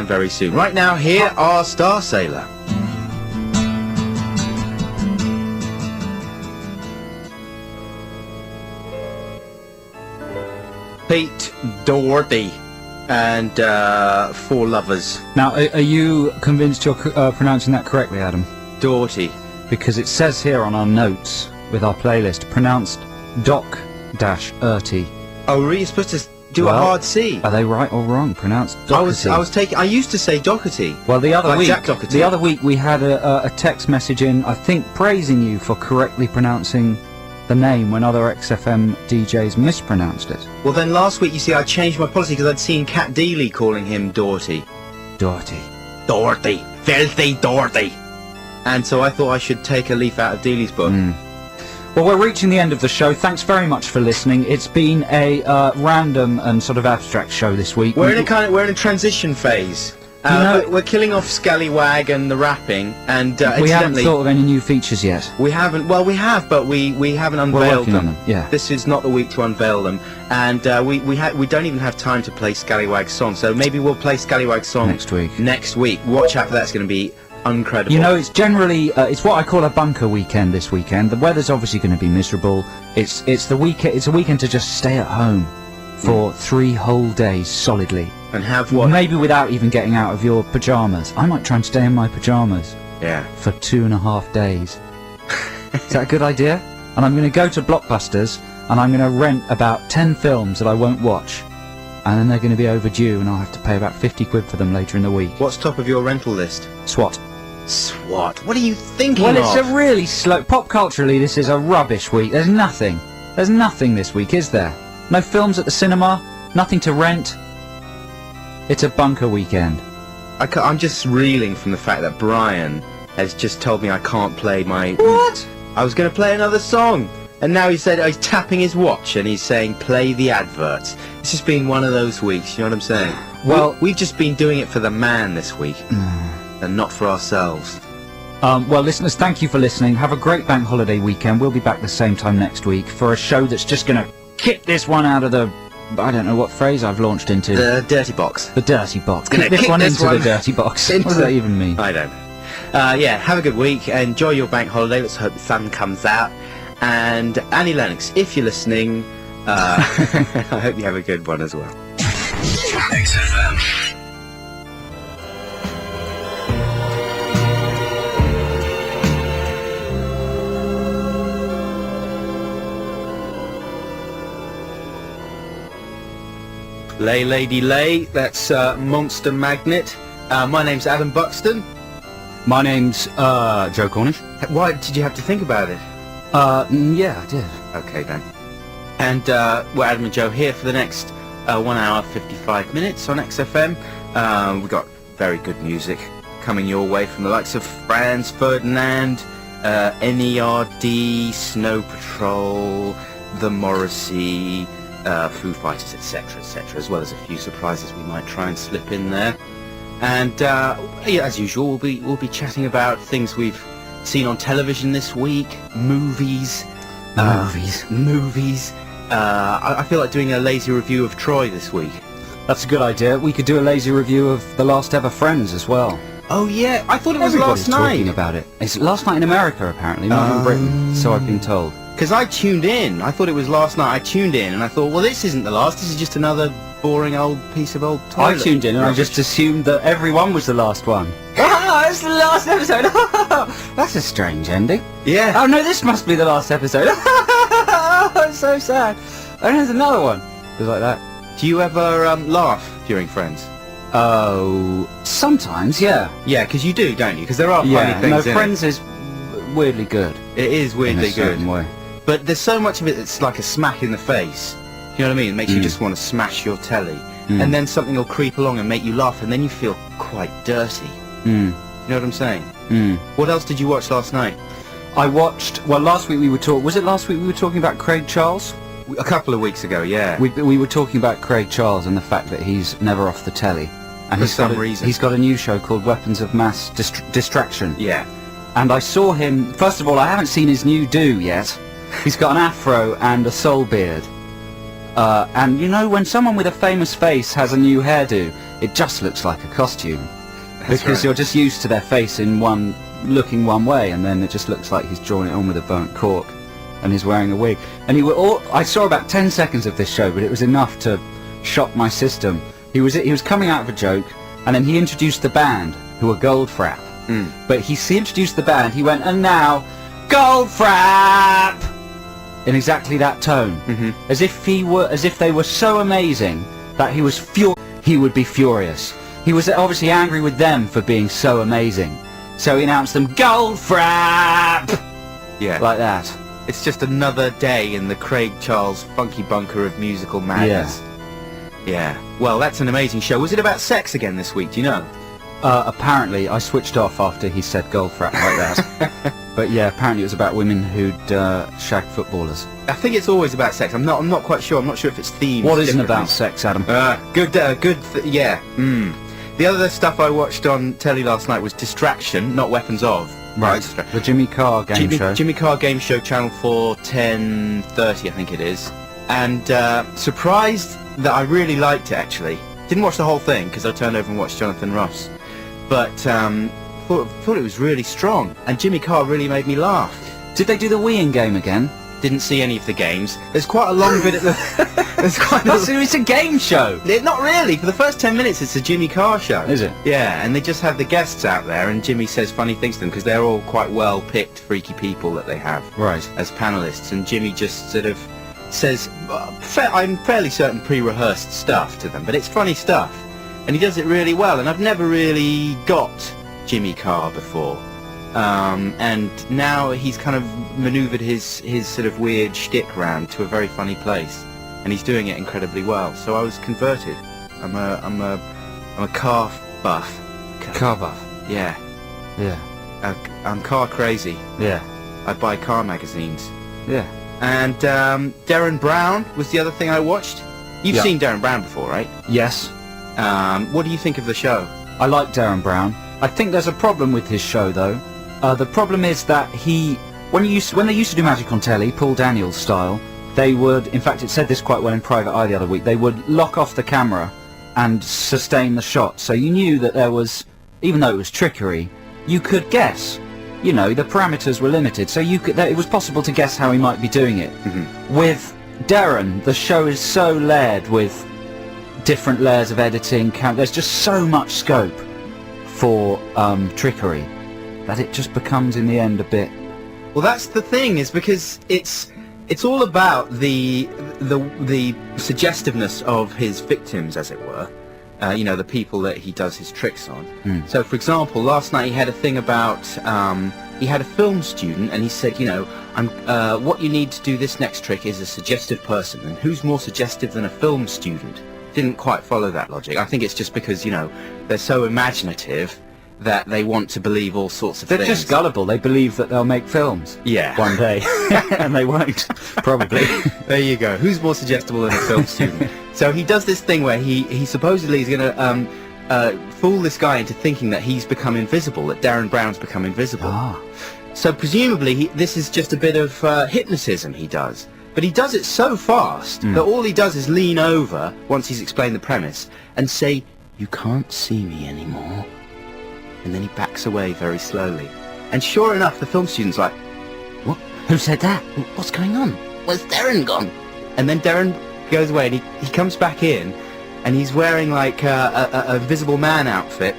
very soon. Right now, here are Star Sailor. Pete Doherty and Four Lovers. Now, are you convinced you're pronouncing that correctly, Adam? Doherty. Because it says here on our notes with our playlist, pronounced Doc-Erty. Oh, really? You're supposed to do a hard C. Are they right or wrong? Pronounced Doherty. I used to say Doherty. Well, the other week, Jack Doherty. the other week we had a text message in, I think, praising you for correctly pronouncing the name when other XFM DJs mispronounced it. Well, then last week, you see, I changed my policy because I'd seen Cat Deeley calling him Doherty. Doherty. Doherty. Filthy Doherty. And so I thought I should take a leaf out of Deeley's book. Well, we're reaching the end of the show. Thanks very much for listening. It's been a random and sort of abstract show this week. We're in a transition phase. We're killing off Scallywag and the rapping, and we haven't thought of any new features yet. We haven't. Well, we have, but we haven't unveiled them. Yeah. This is not the week to unveil them, and we don't even have time to play Scallywag's song. So maybe we'll play Scallywag's song next week. Next week. Watch out for that. It's going to be incredible. You know, it's generally it's what I call a bunker weekend this weekend. The weather's obviously going to be miserable. It's the weekend. It's a weekend to just stay at home for 3 whole days solidly. And have what? Maybe without even getting out of your pyjamas. I might try and stay in my pyjamas. Yeah. For 2.5 days. Is that a good idea? And I'm going to go to Blockbusters and I'm going to rent about 10 films that I won't watch. And then they're going to be overdue and I'll have to pay about 50 quid for them later in the week. What's top of your rental list? SWAT. SWAT? What are you thinking of? Well, it's a really slow... Pop culturally, this is a rubbish week. There's nothing. There's nothing this week, is there? No films at the cinema, nothing to rent. It's a bunker weekend. I'm just reeling from the fact that Brian has just told me I can't play my... What? I was going to play another song. And now he said he's tapping his watch and he's saying play the adverts. It's just been one of those weeks, you know what I'm saying? Well, we've just been doing it for the man this week. And not for ourselves. Well, listeners, thank you for listening. Have a great bank holiday weekend. We'll be back the same time next week for a show that's just going to kick this one out of the... I don't know what phrase I've launched into. The dirty box. The dirty box. Kick this one into the dirty box. What does that even mean? I don't know. Yeah, have a good week. Enjoy your bank holiday. Let's hope the sun comes out. And Annie Lennox, if you're listening, I hope you have a good one as well. XFM. Lay Lady Lay, that's Monster Magnet. My name's Adam Buxton. My name's Joe Cornish. Why did you have to think about it? Yeah, I did. Okay then. And we're Adam and Joe here for the next 1 hour 55 minutes on XFM. We've got very good music coming your way from the likes of Franz Ferdinand, NERD, Snow Patrol, The Morrissey, Foo Fighters, etc., as well as a few surprises we might try and slip in there. And yeah, as usual, we'll be chatting about things we've seen on television this week, movies. I feel like doing a lazy review of Troy this week. That's a good idea. We could do a lazy review of The Last Ever Friends as well. Oh yeah, I thought it was Everybody's last night. Talking about it. It's last night in America, apparently, not in Britain. So I've been told. Because I tuned in. I thought it was last night. I tuned in and I thought, well, this isn't the last. This is just another boring old piece of old toilet. I tuned in and I just assumed that everyone was the last one. Ah, it's the last episode. That's a strange ending. Yeah. Oh no, this must be the last episode. It's so sad. And there's another one. It was like that. Do you ever laugh during Friends? Oh, sometimes, yeah. Yeah, because you do, don't you? Because there are funny things in Friends is weirdly good. It is weirdly good. In a certain way. But there's so much of it that's like a smack in the face. You know what I mean? It makes you just want to smash your telly. And then something will creep along and make you laugh, and then you feel quite dirty. You know what I'm saying? What else did you watch last night? I watched... Well, last week we were talking... Was it last week we were talking about Craig Charles? A couple of weeks ago, yeah. We were talking about Craig Charles and the fact that he's never off the telly. And for some reason. He's got a new show called Weapons of Mass Distraction. Yeah. And I saw him... First of all, I haven't seen his new do yet. He's got an afro and a soul beard. And you know, when someone with a famous face has a new hairdo, it just looks like a costume. That's Because right. you're just used to their face looking one way, and then it just looks like he's drawn it on with a burnt cork, and he's wearing a wig. And I saw about 10 seconds of this show, but it was enough to shock my system. He was coming out of a joke, and then he introduced the band, who were Goldfrapp. But he introduced the band, he went, and now, Goldfrapp! In exactly that tone. As if they were so amazing that he would be furious. He was obviously angry with them for being so amazing. So he announced them, Goldfrapp! Yeah. Like that. It's just another day in the Craig Charles funky bunker of musical madness. Yeah. Well, that's an amazing show. Was it about sex again this week? Do you know? Apparently, I switched off after he said Goldfrapp like that. But yeah, apparently it was about women who'd shagged footballers. I think it's always about sex. I'm not quite sure. I'm not sure if it's themed. What isn't differently. about sex, Adam? Yeah. The other stuff I watched on telly last night was Distraction, not Weapons of. Right. The Jimmy Carr game show. Jimmy Carr game show, Channel 4, 10:30, I think it is. And surprised that I really liked it, actually. Didn't watch the whole thing, because I turned over and watched Jonathan Ross. But thought it was really strong. And Jimmy Carr really made me laugh. Did they do the weeing game again? Didn't see any of the games. There's quite a long bit at the... There's quite It's a game show! Not really. For the first 10 minutes, it's a Jimmy Carr show. Is it? Yeah, and they just have the guests out there, and Jimmy says funny things to them, because they're all quite well-picked, freaky people that they have Right. as panellists, and Jimmy just sort of says, I'm fairly certain pre-rehearsed stuff to them, but it's funny stuff, and he does it really well, and I've never really got Jimmy Carr before. And now he's kind of manoeuvred his sort of weird shtick round to a very funny place, and he's doing it incredibly well. So I was converted. I'm a car buff. Car buff. Yeah. Yeah. I'm car crazy. Yeah. I buy car magazines. Yeah. And Darren Brown was the other thing I watched. You've Yeah. seen Darren Brown before, right? Yes. What do you think of the show? I like Darren Brown. I think there's a problem with his show, though. The problem is that when they used to do Magic on telly, Paul Daniels style, they would, in fact it said this quite well in Private Eye the other week, they would lock off the camera and sustain the shot. So you knew that there was, even though it was trickery, you could guess. You know, the parameters were limited, so it was possible to guess how he might be doing it. With Darren, the show is so layered with different layers of editing, there's just so much scope for trickery that it just becomes in the end a bit... Well, that's the thing, is because it's all about the suggestiveness of his victims, as it were. You know, the people that he does his tricks on. So, for example, last night he had a thing about he had a film student, and he said, you know, what you need to do this next trick is a suggestive person, and who's more suggestive than a film student? Didn't quite follow that logic. I think it's just because, you know, they're so imaginative that they want to believe all sorts of They're things. just gullible. They believe that they'll make films one day, and they won't, probably. There you go. Who's more suggestible than a film student? So he does this thing where he supposedly is going to fool this guy into thinking that he's become invisible, that Darren Brown's become invisible. Ah. So presumably this is just a bit of hypnotism he does. But he does it so fast that all he does is lean over, once he's explained the premise, and say, "You can't see me anymore." And then he backs away very slowly. And sure enough, the film student's like, "What? Who said that? What's going on? Where's Darren gone?" And then Darren goes away, and he comes back in, and he's wearing like a Invisible Man outfit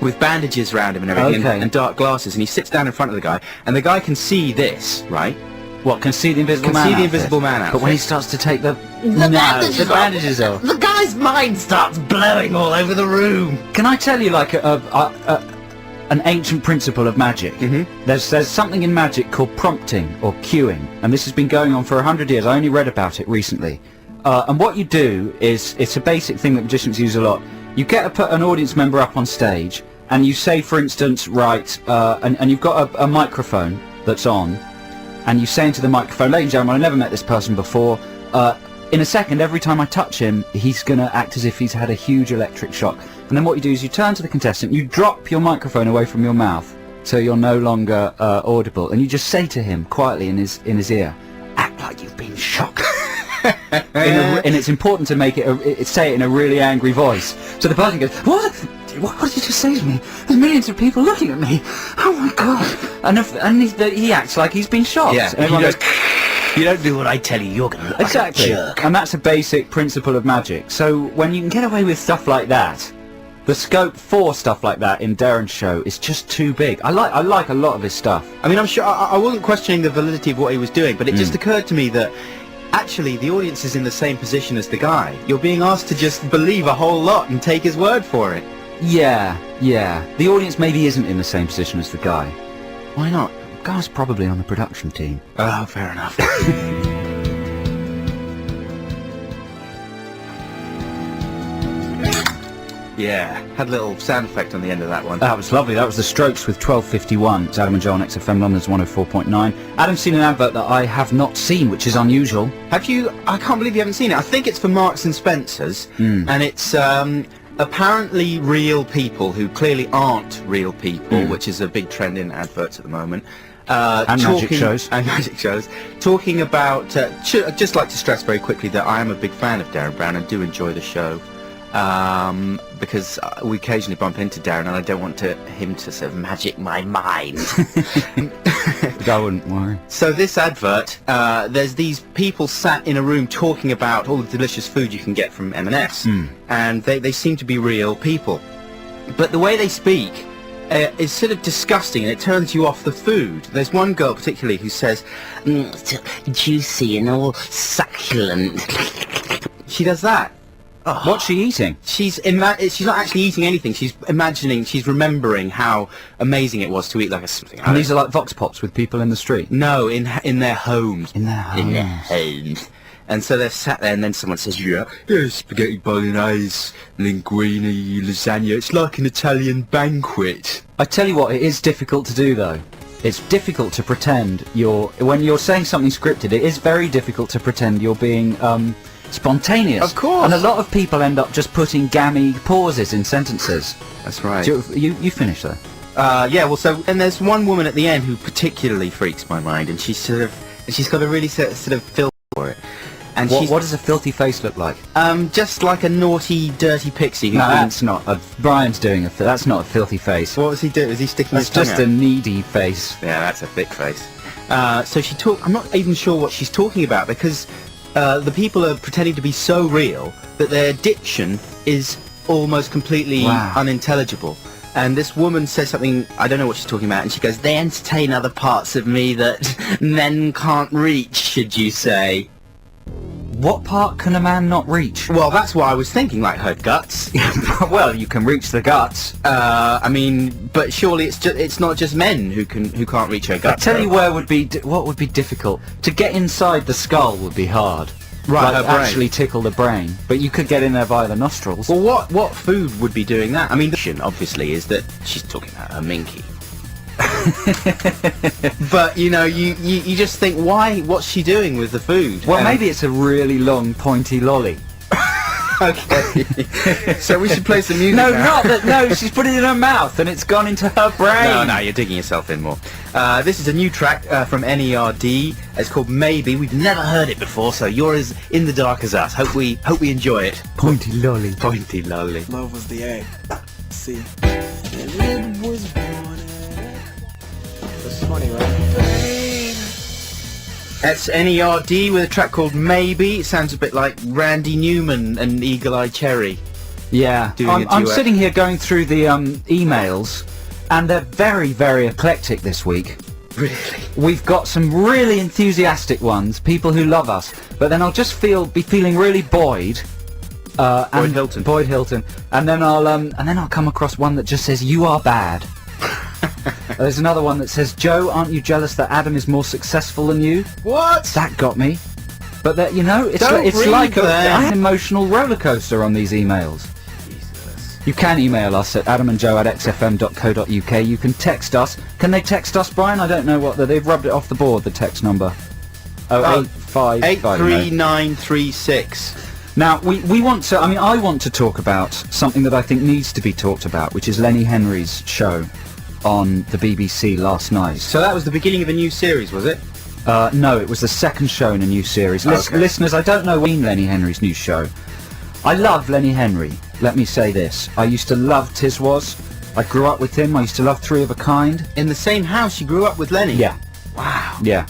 with bandages around him and everything, and dark glasses, and he sits down in front of the guy, and the guy can see this, right? What, can see the Invisible Man Can see the outfit? Invisible Man outfit. But when he starts to take the bandages off. The guy's mind starts blowing all over the room. Can I tell you, like, an ancient principle of magic? There's something in magic called prompting or cueing, and this has been going on for 100 years. I only read about it recently. And what you do is, it's a basic thing that magicians use a lot. You get an audience member up on stage, and you say, for instance, right, and you've got a microphone that's on, and you say into the microphone, "Ladies and gentlemen, I've never met this person before. In a second, every time I touch him, he's going to act as if he's had a huge electric shock." And then what you do is you turn to the contestant, you drop your microphone away from your mouth, so you're no longer audible, and you just say to him quietly in his ear, "Act like you've been shocked." and it's important to make it say it in a really angry voice. So the person goes, What did you just say to me? There's millions of people looking at me. Oh my god! And he acts like he's been shot. Yeah. And everyone goes, You don't do what I tell you, you're going to look exactly. like a jerk. And that's a basic principle of magic. So when you can get away with stuff like that, the scope for stuff like that in Darren's show is just too big. I like a lot of his stuff. I mean, I'm sure I wasn't questioning the validity of what he was doing, but it just occurred to me that actually the audience is in the same position as the guy. You're being asked to just believe a whole lot and take his word for it. Yeah. The audience maybe isn't in the same position as the guy. Why not? The guy's probably on the production team. Oh, fair enough. Yeah, had a little sound effect on the end of that one. That was lovely. That was The Strokes with 1251. It's Adam and Joe on XFM London's 104.9. Adam's seen an advert that I have not seen, which is unusual. Have you? I can't believe you haven't seen it. I think it's for Marks and Spencer's, and it's apparently real people who clearly aren't real people, which is a big trend in adverts at the moment. And magic shows. And magic shows. Talking about, I'd just like to stress very quickly that I am a big fan of Darren Brown and do enjoy the show. Because we occasionally bump into Darren and I don't want him to sort of magic my mind. I wouldn't worry. So this advert, there's these people sat in a room talking about all the delicious food you can get from M&S, and they seem to be real people. But the way they speak is sort of disgusting, and it turns you off the food. There's one girl particularly who says, juicy and all succulent. She does that. Oh. What's she eating? She's not actually eating anything. She's imagining, she's remembering how amazing it was to eat like something. And these are like vox pops with people in the street? No, in their homes. In their homes. In their homes. And so they're sat there and then someone says, yeah, spaghetti bolognese, linguine, lasagna. It's like an Italian banquet. I tell you what, it is difficult to do though. It's difficult to pretend when you're saying something scripted, it is very difficult to pretend you're being, spontaneous. Of course. And a lot of people end up just putting gammy pauses in sentences. That's right. You finish there. Yeah, well, and there's one woman at the end who particularly freaks my mind, and she's got a really sort of feel for it. And what does a filthy face look like? Just like a naughty, dirty pixie. No, that's not. Brian's doing that's not a filthy face. What was he doing? Was he sticking his tongue That's just out? a needy face. Yeah, that's a thick face. So I'm not even sure what she's talking about, because the people are pretending to be so real that their diction is almost completely unintelligible. And this woman says something, I don't know what she's talking about, and she goes, they entertain other parts of me that men can't reach, should you say. What part can a man not reach? Well, that's what I was thinking, like her guts. Well, you can reach the guts. I mean, but surely it's not just men who can't reach her guts. I tell you what would be difficult. To get inside the skull would be hard. Right, like her brain. Actually tickle the brain. But you could get in there via the nostrils. Well, what food would be doing that? I mean, the question obviously is that she's talking about her minky. But you know, you just think, what's she doing with the food? Well, maybe it's a really long pointy lolly. Okay. So we should play some music. No, now. not that. No, she's put it in her mouth and it's gone into her brain. No, you're digging yourself in more. This is a new track from NERD. It's called Maybe. We've never heard it before, so you're as in the dark as us. Hope we enjoy it. Pointy lolly. Pointy lolly. Love was the aim. See, and it was born. It's funny, right? That's NERD with a track called Maybe. It sounds a bit like Randy Newman and Eagle Eye Cherry. Yeah, Doing a I'm duet. sitting here going through the emails, and they're very, very eclectic this week. Really? We've got some really enthusiastic ones, people who love us, but then I'll just be feeling really Boyd. Boyd Hilton. Boyd Hilton, and then I'll come across one that just says you are bad. There's another one that says, Joe, aren't you jealous that Adam is more successful than you? What? That got me. But that, you know, it's Don't read like that. an emotional roller coaster on these emails. Jesus. You can email us at adamandjoe@xfm.co.uk. You can text us. Can they text us, Brian? I don't know what they've rubbed it off the board. The text number. 0855 83936. Now we want to. I mean, I want to talk about something that I think needs to be talked about, which is Lenny Henry's show on the BBC last night. So that was the beginning of a new series, was it? No, it was the second show in a new series. Okay. Listeners, I don't know when Lenny Henry's new show. I love Lenny Henry. Let me say this. I used to love Tiswas. I grew up with him. I used to love Three of a Kind. In the same house you grew up with Lenny? Yeah. Wow. Yeah.